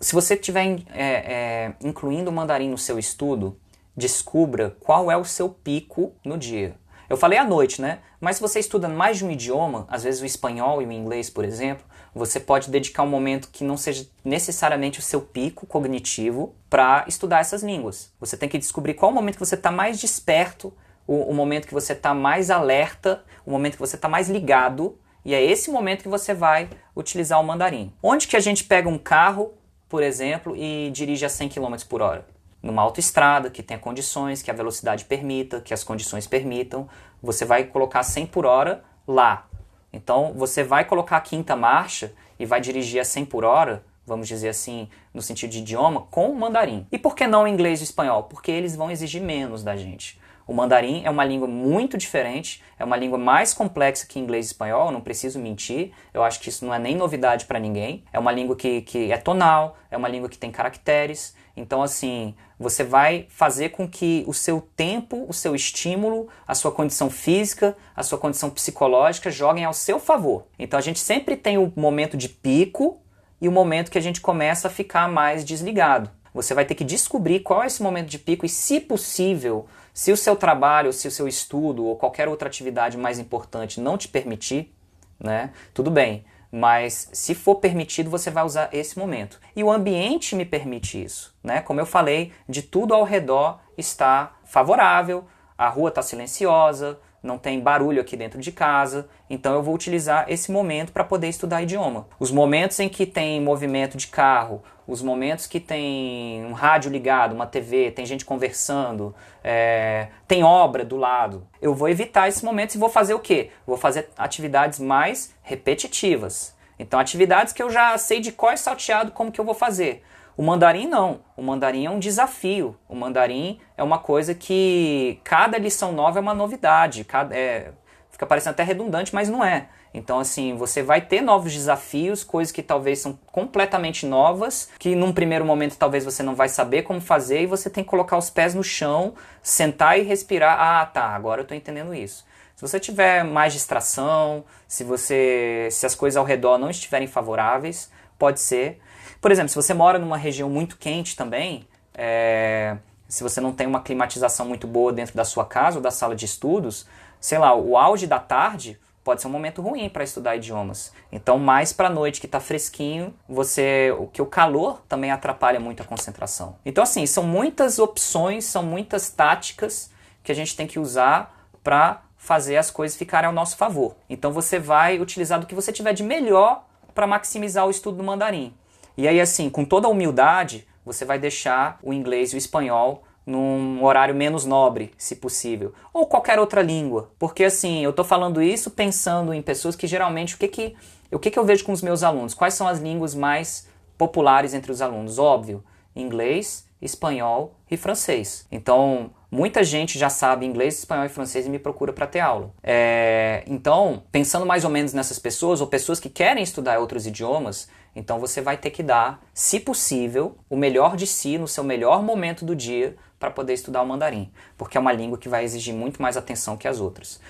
se você estiver incluindo o mandarim no seu estudo, descubra qual é o seu pico no dia. Eu falei à noite, né? Mas se você estuda mais de um idioma, às vezes o espanhol e o inglês, por exemplo, você pode dedicar um momento que não seja necessariamente o seu pico cognitivo para estudar essas línguas. Você tem que descobrir qual o momento que você está mais desperto, o momento que você está mais alerta, o momento que você está mais ligado, e é esse momento que você vai utilizar o mandarim. Onde que a gente pega um carro, por exemplo, e dirige a 100 km por hora? Numa autoestrada, que tenha condições, que a velocidade permita, que as condições permitam, você vai colocar 100 por hora lá. Então, você vai colocar a quinta marcha e vai dirigir a 100 por hora, vamos dizer assim, no sentido de idioma, com o mandarim. E por que não o inglês e o espanhol? Porque eles vão exigir menos da gente. O mandarim é uma língua muito diferente, é uma língua mais complexa que inglês e espanhol, eu não preciso mentir, eu acho que isso não é nem novidade para ninguém. É uma língua que é tonal, é uma língua que tem caracteres, então assim, você vai fazer com que o seu tempo, o seu estímulo, a sua condição física, a sua condição psicológica joguem ao seu favor. Então a gente sempre tem o momento de pico e o momento que a gente começa a ficar mais desligado. Você vai ter que descobrir qual é esse momento de pico e, se possível, se o seu trabalho, se o seu estudo ou qualquer outra atividade mais importante não te permitir, né, tudo bem, mas se for permitido, você vai usar esse momento. E o ambiente me permite isso, né? Como eu falei, de tudo ao redor está favorável, a rua está silenciosa, não tem barulho aqui dentro de casa, então eu vou utilizar esse momento para poder estudar idioma. Os momentos em que tem movimento de carro, os momentos que tem um rádio ligado, uma TV, tem gente conversando, tem obra do lado, eu vou evitar esses momentos e vou fazer o quê? Vou fazer atividades mais repetitivas. Então atividades que eu já sei de cor e salteado como que eu vou fazer. O mandarim não, o mandarim é um desafio, o mandarim é uma coisa que cada lição nova é uma novidade, fica parecendo até redundante, mas não é. Então assim, você vai ter novos desafios, coisas que talvez são completamente novas, que num primeiro momento talvez você não vai saber como fazer e você tem que colocar os pés no chão, sentar e respirar, ah tá, agora eu estou entendendo isso. Se você tiver mais distração, se as coisas ao redor não estiverem favoráveis, pode ser. Por exemplo, se você mora numa região muito quente também, se você não tem uma climatização muito boa dentro da sua casa ou da sala de estudos, sei lá, o auge da tarde pode ser um momento ruim para estudar idiomas. Então, mais para a noite, que está fresquinho, o calor também atrapalha muito a concentração. Então, assim, são muitas opções, são muitas táticas que a gente tem que usar para fazer as coisas ficarem ao nosso favor. Então, você vai utilizar do que você tiver de melhor para maximizar o estudo do mandarim. E aí, assim, com toda a humildade, você vai deixar o inglês e o espanhol num horário menos nobre, se possível. Ou qualquer outra língua. Porque, assim, eu estou falando isso pensando em pessoas que geralmente... O que eu vejo com os meus alunos? Quais são as línguas mais populares entre os alunos? Óbvio, inglês, espanhol e francês. Então, muita gente já sabe inglês, espanhol e francês e me procura para ter aula. Então, pensando mais ou menos nessas pessoas, ou pessoas que querem estudar outros idiomas, então você vai ter que dar, se possível, o melhor de si no seu melhor momento do dia para poder estudar o mandarim, porque é uma língua que vai exigir muito mais atenção que as outras.